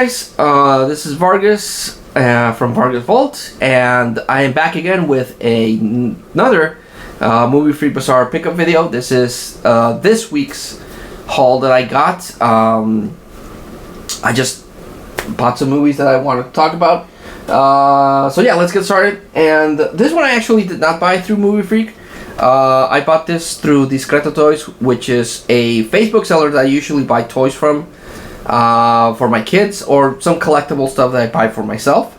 guys, this is Vargas from Vargas Vault, and I am back again with another Movie Freak Bazaar pickup video. This is this week's haul that I got. I just bought some movies that I want to talk about. So yeah, let's get started. And this one I actually did not buy through Movie Freak. I bought this through Discreto Toys, which is a Facebook seller that I usually buy toys from. For my kids or some collectible stuff that I buy for myself,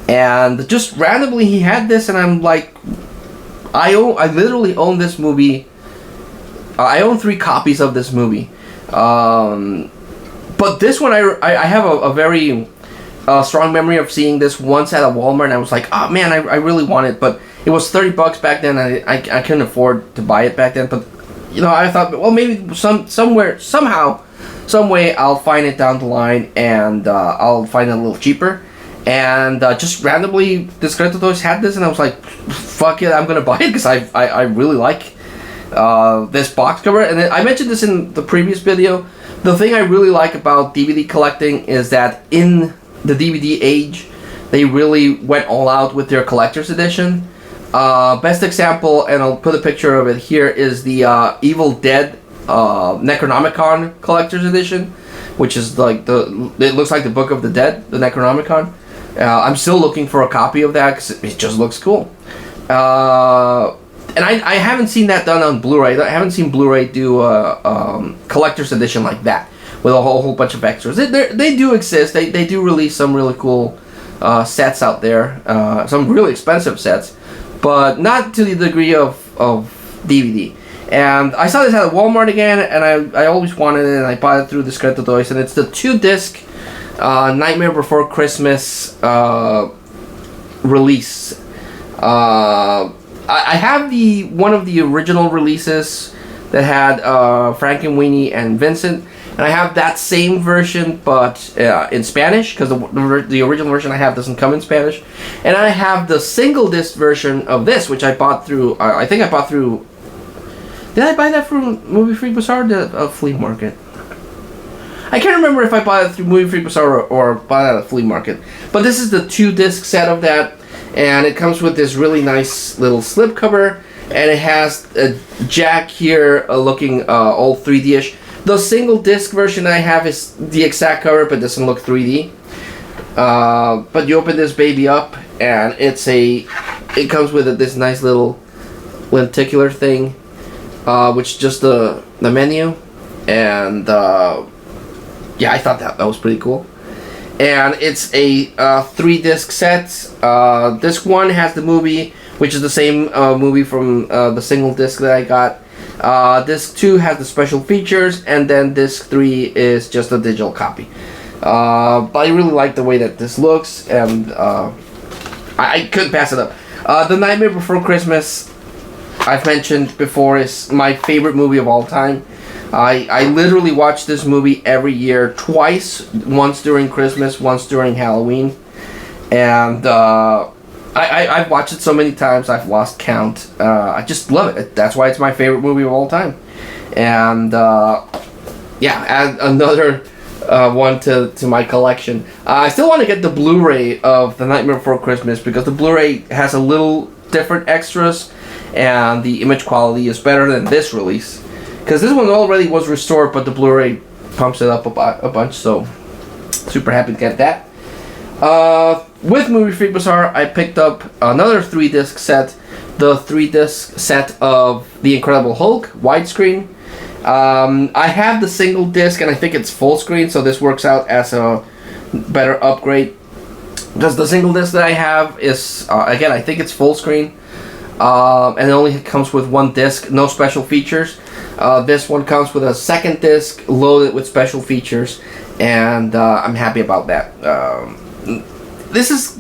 and just randomly he had this, and I'm like, I literally own this movie. I own 3 copies of this movie, but this one I have a very strong memory of seeing this once at a Walmart, and I was like, oh man, I really want it, but it was $30 back then. I couldn't afford to buy it back then, but you know, I thought, well, maybe some way I'll find it down the line, and I'll find it a little cheaper. And just randomly, Discreto Toys had this, and I was like, fuck it, I'm gonna buy it, because I really like this box cover. And then I mentioned this in the previous video. The thing I really like about DVD collecting is that in the DVD age, they really went all out with their collector's edition. Best example, and I'll put a picture of it here, is the Evil Dead Necronomicon collector's edition, which is like it looks like the Book of the Dead, the Necronomicon. I'm still looking for a copy of that because it just looks cool. And I haven't seen that done on Blu-ray. I haven't seen Blu-ray do a collector's edition like that with a whole bunch of extras. They do exist. They do release some really cool sets out there, some really expensive sets, but not to the degree of DVD. And I saw this at Walmart again, and I always wanted it, and I bought it through Discreto Toys, and it's the 2-disc Nightmare Before Christmas release. I have one of the original releases that had Frankenweenie and Vincent, and I have that same version, but in Spanish, because the original version I have doesn't come in Spanish. And I have the single disc version of this, which I bought through, I think I bought through, did I buy that from Movie Freak Bazaar or a flea market? I can't remember if I bought it through Movie Freak Bazaar or bought it at a flea market. But this is the 2-disc set of that, and it comes with this really nice little slipcover, and it has a jack here looking all 3D-ish. The single disc version I have is the exact cover, but doesn't look 3D. But you open this baby up, and it comes with this nice little lenticular thing, which is just the menu, and yeah, I thought that was pretty cool. And it's a 3-disc set. Disc 1 has the movie, which is the same movie from the single disc that I got. Disc 2 has the special features, and then disc 3 is just a digital copy. But I really like the way that this looks, and I couldn't pass it up. The Nightmare Before Christmas, I've mentioned before, is my favorite movie of all time. I literally watch this movie every year, twice, once during Christmas, once during Halloween, and I've watched it so many times I've lost count. I just love it. That's why it's my favorite movie of all time. And yeah, add another one to my collection. I still want to get the Blu-ray of The Nightmare Before Christmas, because the Blu-ray has a little different extras, and the image quality is better than this release. Because this one already was restored, but the Blu-ray pumps it up a bunch, so super happy to get that. With Movie Freak Bazaar, I picked up another 3-disc set, the 3-disc set of The Incredible Hulk, widescreen. I have the single disc, and I think it's full screen, so this works out as a better upgrade. Because the single disc that I have is, again, I think it's full screen, and it only comes with 1 disc, no special features. This one comes with a second disc loaded with special features, and I'm happy about that. This is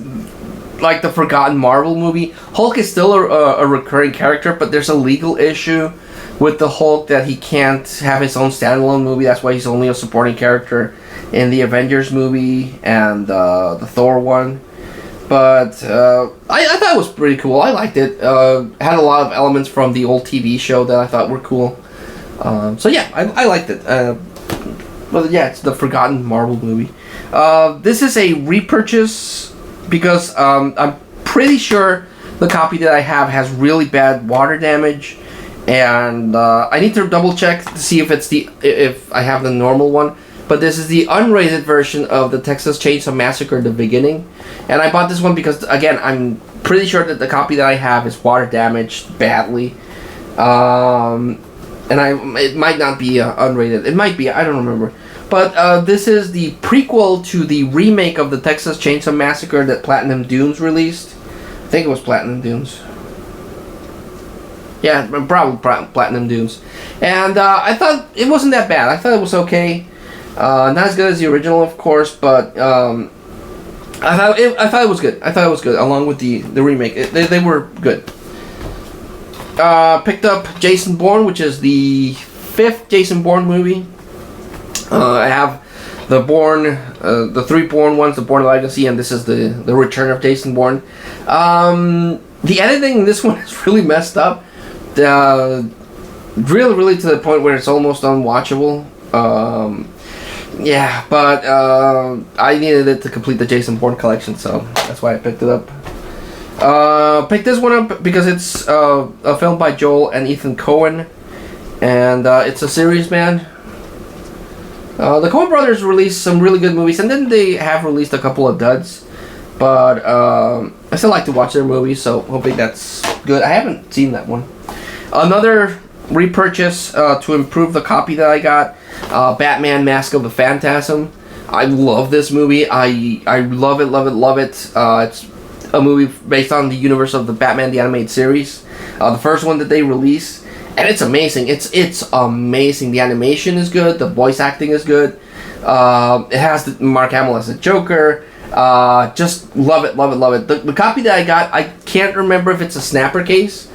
like the forgotten Marvel movie. Hulk is still a recurring character, but there's a legal issue with the Hulk that he can't have his own standalone movie. That's why he's only a supporting character in the Avengers movie and the Thor one. But I thought it was pretty cool. I liked it. Had a lot of elements from the old TV show that I thought were cool. So yeah, I liked it. But yeah, it's the forgotten Marvel movie. This is a repurchase because I'm pretty sure the copy that I have has really bad water damage, and I need to double check to see if I have the normal one. But this is the unrated version of the Texas Chainsaw Massacre: The Beginning, and I bought this one because, again, I'm pretty sure that the copy that I have is water damaged badly, and it might not be unrated. It might be. I don't remember. But this is the prequel to the remake of the Texas Chainsaw Massacre that Platinum Dunes released. I think it was Platinum Dunes. Yeah, probably Platinum Dunes. And I thought it wasn't that bad. I thought it was okay. Not as good as the original, of course, but I thought it was good. I thought it was good, along with the remake. They were good. Picked up Jason Bourne, which is the 5th Jason Bourne movie. I have the Bourne, the 3 Bourne ones, the Bourne Legacy, and this is the Return of Jason Bourne. The editing in this one is really messed up. Really to the point where it's almost unwatchable. Yeah, but I needed it to complete the Jason Bourne collection, so that's why I picked it up. Picked this one up because it's a film by Joel and Ethan Coen, and it's a series, man. The Coen brothers released some really good movies, and then they have released a couple of duds. But I still like to watch their movies, so hoping that's good. I haven't seen that one. Another repurchase to improve the copy that I got, Batman: Mask of the Phantasm. I love this movie. I love it. It's a movie based on the universe of the Batman the Animated Series. The first one that they released. And it's amazing. It's amazing. The animation is good. The voice acting is good. It has Mark Hamill as a Joker. Just love it. The copy that I got, I can't remember if it's a snapper case,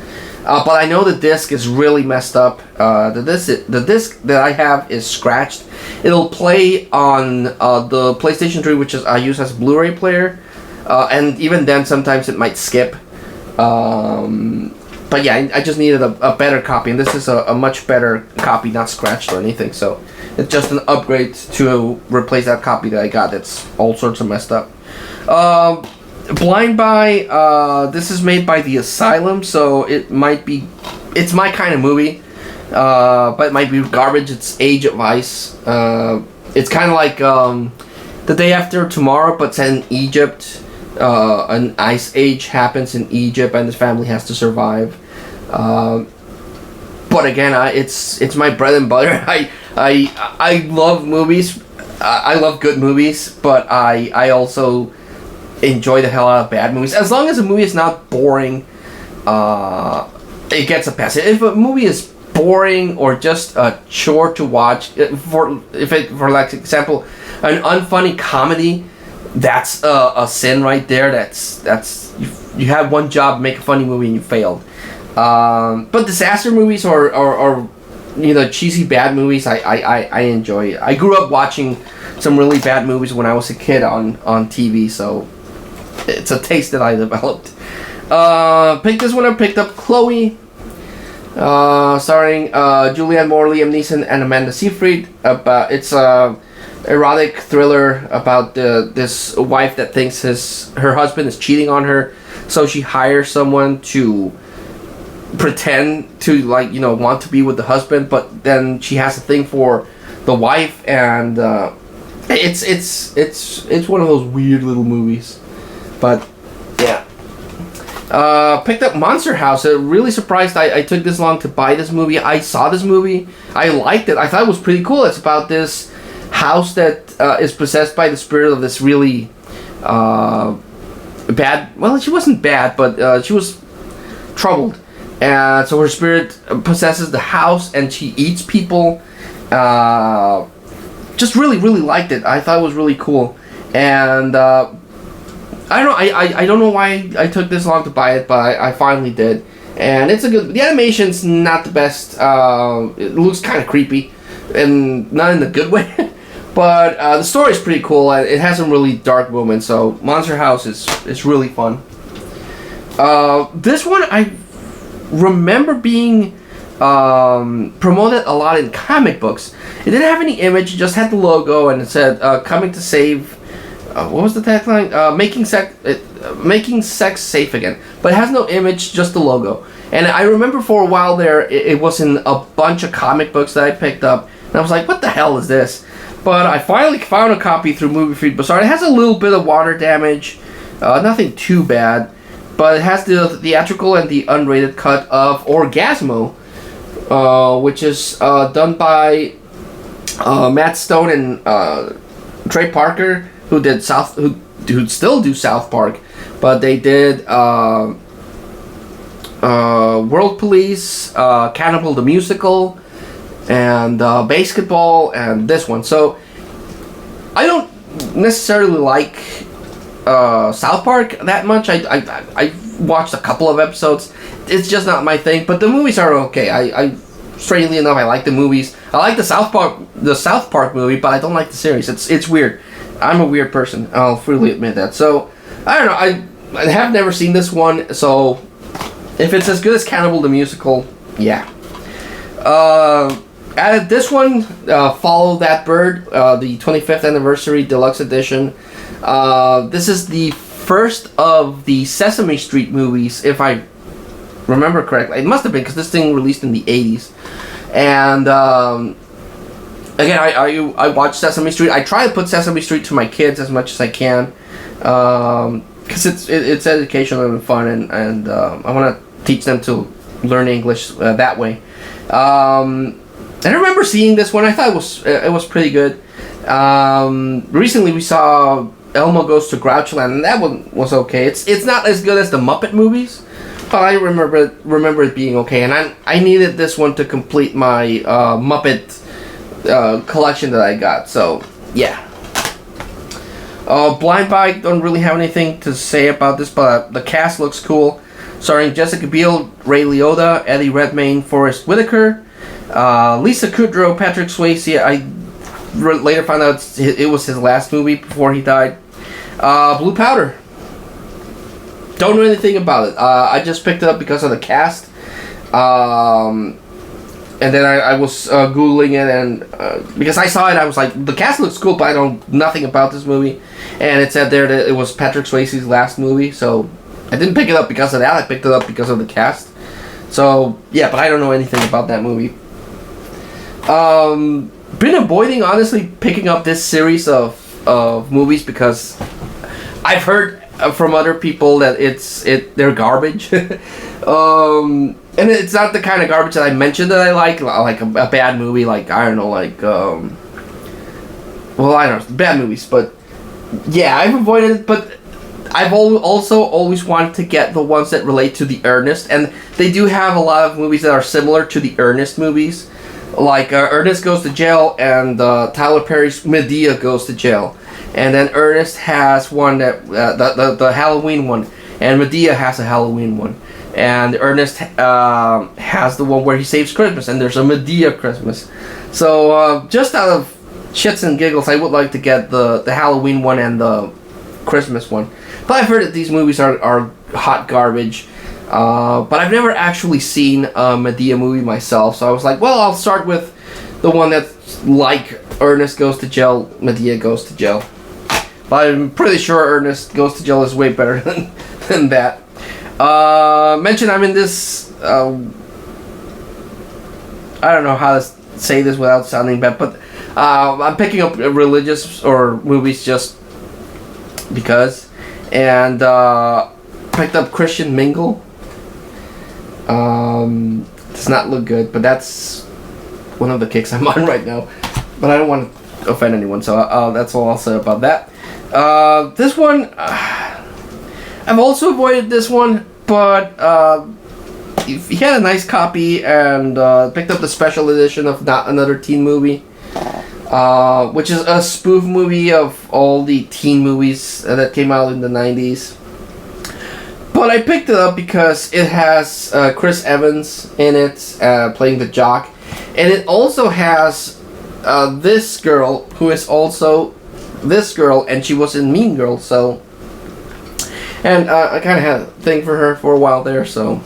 but I know the disc is really messed up. The disc that I have is scratched. It'll play on the PlayStation 3, which I use as a Blu-ray player, and even then sometimes it might skip. But yeah, I just needed a better copy, and this is a much better copy, not scratched or anything, so it's just an upgrade to replace that copy that I got that's all sorts of messed up. Blind Buy, this is made by The Asylum, so it's my kind of movie, but it might be garbage. It's Age of Ice. It's kind of like The Day After Tomorrow, but set in Egypt. An ice age happens in Egypt, and his family has to survive. But again, it's my bread and butter. I love movies. I love good movies, but I also enjoy the hell out of bad movies. As long as a movie is not boring, it gets a pass. If a movie is boring or just a chore to watch, for like example, an unfunny comedy, that's a sin right there. That's you have one job, make a funny movie, and you failed. But disaster movies or cheesy bad movies, I enjoy. I grew up watching some really bad movies when I was a kid on TV, so it's a taste that I developed. Picked this one up. Picked up Chloe, starring Julianne Moore, Liam Neeson, and Amanda Seyfried. It's a erotic thriller about this wife that thinks her husband is cheating on her, so she hires someone to pretend to want to be with the husband, but then she has a thing for the wife, and it's one of those weird little movies. But yeah, picked up Monster House. Really surprised I took this long to buy this movie. I saw this movie, I liked it. I thought it was pretty cool. It's about this house that is possessed by the spirit of this really bad. Well, she wasn't bad, but she was troubled, and so her spirit possesses the house, and she eats people. Just really liked it. I thought it was really cool, and I don't know why I took this long to buy it, but I finally did, and it's a good. The animation's not the best. It looks kind of creepy, and not in a good way. But the story's pretty cool. It has some really dark moments, so Monster House is really fun. This one I remember being promoted a lot in comic books. It didn't have any image, it just had the logo, and it said coming to save what was the tagline? Making sex safe again. But it has no image, just the logo. And I remember for a while there, it was in a bunch of comic books that I picked up. And I was like, what the hell is this? But I finally found a copy through Movie Freak Bazaar. It has a little bit of water damage. Nothing too bad. But it has the theatrical and the unrated cut of Orgasmo. Which is done by Matt Stone and Trey Parker, who still do South Park, but they did World Police, Cannibal the Musical, and Basketball, and this one. So I don't necessarily like South Park that much. I watched a couple of episodes. It's just not my thing, but the movies are okay. I strangely enough, I like the movies. I like the South Park movie, but I don't like the series. It's weird. I'm a weird person. I'll freely admit that. So I don't know. I have never seen this one. So if it's as good as Cannibal the Musical, yeah. Added this one, Follow That Bird, the 25th anniversary deluxe edition. This is the first of the Sesame Street movies, if I remember correctly. It must have been, because this thing released in the 80s. And again, I watch Sesame Street. I try to put Sesame Street to my kids as much as I can, because it's educational and fun, and I want to teach them to learn English that way. I remember seeing this one. I thought it was pretty good. Recently we saw Elmo Goes to Grouchland, and that one was okay. It's not as good as the Muppet movies, but I remember it being okay. And I needed this one to complete my Muppet collection that I got. So yeah. Blind Bike, don't really have anything to say about this, but the cast looks cool. Starring Jessica Biel, Ray Liotta, Eddie Redmayne, Forrest Whitaker, Lisa Kudrow, Patrick Swayze. I later found out it was his last movie before he died. Blue Powder. Don't know anything about it. I just picked it up because of the cast. And then I was Googling it, and because I saw it, I was like, the cast looks cool, but I know nothing about this movie. And it said there that it was Patrick Swayze's last movie, so I didn't pick it up because of that. I picked it up because of the cast. So, yeah, but I don't know anything about that movie. Been avoiding, honestly, picking up this series of movies because I've heard from other people that they're garbage. And it's not the kind of garbage that I mentioned that I like a bad movie, like, I don't know, like, well, I don't know, bad movies, but, yeah, I've avoided it, but I've also always wanted to get the ones that relate to the Ernest, and they do have a lot of movies that are similar to the Ernest movies, like, Ernest Goes to Jail, and Tyler Perry's Medea Goes to Jail, and then Ernest has one that, the Halloween one, and Medea has a Halloween one. And Ernest has the one where he saves Christmas, and there's a Medea Christmas. So just out of shits and giggles, I would like to get the Halloween one and the Christmas one. But I've heard that these movies are hot garbage. But I've never actually seen a Medea movie myself, so I was like, well, I'll start with the one that's like Ernest Goes to Jail, Medea Goes to Jail. But I'm pretty sure Ernest Goes to Jail is way better than that. Mention I'm in this, I don't know how to say this without sounding bad, but I'm picking up religious or movies just because, and picked up Christian Mingle. Does not look good, but that's one of the kicks I'm on right now, but I don't want to offend anyone, so that's all I'll say about that. This one, I've also avoided this one, but he had a nice copy and picked up the special edition of Not Another Teen Movie, which is a spoof movie of all the teen movies that came out in the 90s. But I picked it up because it has Chris Evans in it playing the jock, and it also has this girl who is also this girl, and she was in Mean Girls, so... And I kind of had a thing for her for a while there, so...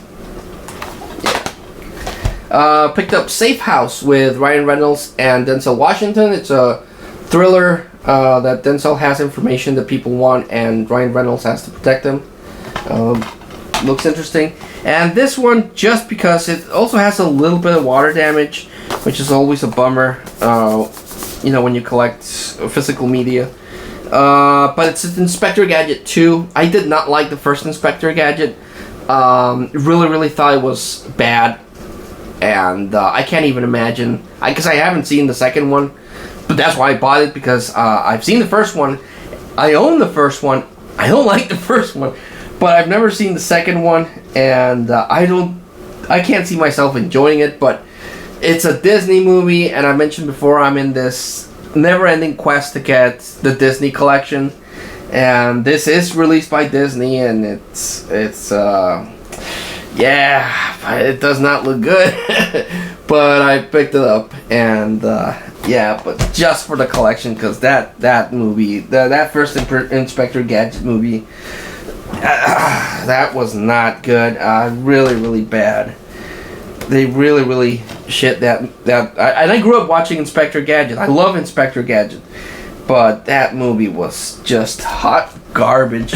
Yeah. Picked up Safe House with Ryan Reynolds and Denzel Washington. It's a thriller that Denzel has information that people want, and Ryan Reynolds has to protect them. Looks interesting. And this one, just because it also has a little bit of water damage, which is always a bummer, when you collect physical media. But it's Inspector Gadget 2. I did not like the first Inspector Gadget. Really thought it was bad. And I can't even imagine, because I haven't seen the second one. But that's why I bought it, because I've seen the first one. I own the first one. I don't like the first one. But I've never seen the second one, and I can't see myself enjoying it. But it's a Disney movie, and I mentioned before, I'm in this never-ending quest to get the Disney collection, and this is released by Disney, and it does not look good. But I picked it up, and but just for the collection, because that movie, that first Inspector Gadget movie, that was not good. Really bad. They really shit that. And I grew up watching Inspector Gadget. I love Inspector Gadget, but that movie was just hot garbage.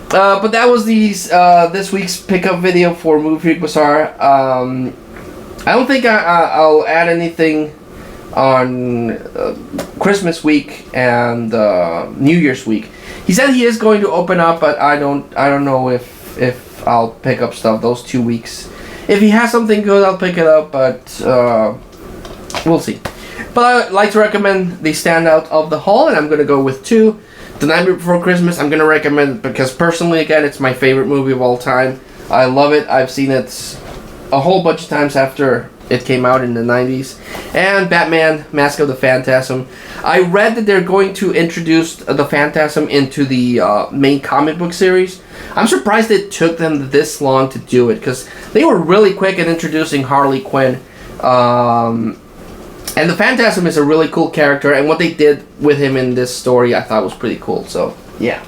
But that was this week's pickup video for Movie Freak Bazaar. I don't think I'll add anything on Christmas week and New Year's week. He said he is going to open up, but I don't know if I'll pick up stuff those 2 weeks. If he has something good, I'll pick it up, but we'll see. But I'd like to recommend the standout of the haul, and I'm going to go with 2. The Nightmare Before Christmas, I'm going to recommend it because personally, again, it's my favorite movie of all time. I love it. I've seen it a whole bunch of times after it came out in the 90s. And Batman, Mask of the Phantasm. I read that they're going to introduce the Phantasm into the main comic book series. I'm surprised it took them this long to do it, because they were really quick at introducing Harley Quinn. And the Phantasm is a really cool character, and what they did with him in this story I thought was pretty cool, so yeah.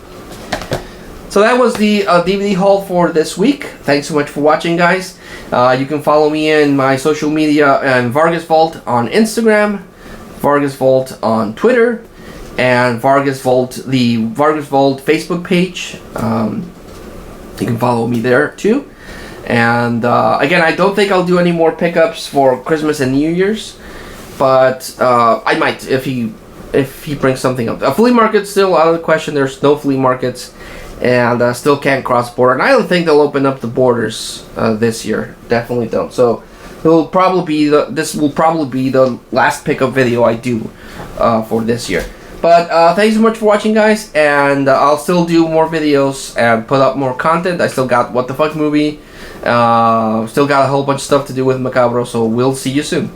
So that was the DVD haul for this week. Thanks so much for watching, guys. You can follow me in my social media and Vargas Vault on Instagram, Vargas Vault on Twitter, and Vargas Vault, the Vargas Vault Facebook page. You can follow me there too. And again, I don't think I'll do any more pickups for Christmas and New Year's, but I might if he brings something up. A flea market's still out of the question. There's no flea markets, and still can't cross border. And I don't think they'll open up the borders this year. Definitely don't. So this will probably be the last pickup video I do for this year. But thanks so much for watching, guys, and I'll still do more videos and put up more content. I still got What the Fuck movie, still got a whole bunch of stuff to do with Macabro, so we'll see you soon,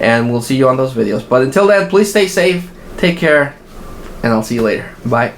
and we'll see you on those videos. But until then, please stay safe, take care, and I'll see you later. Bye.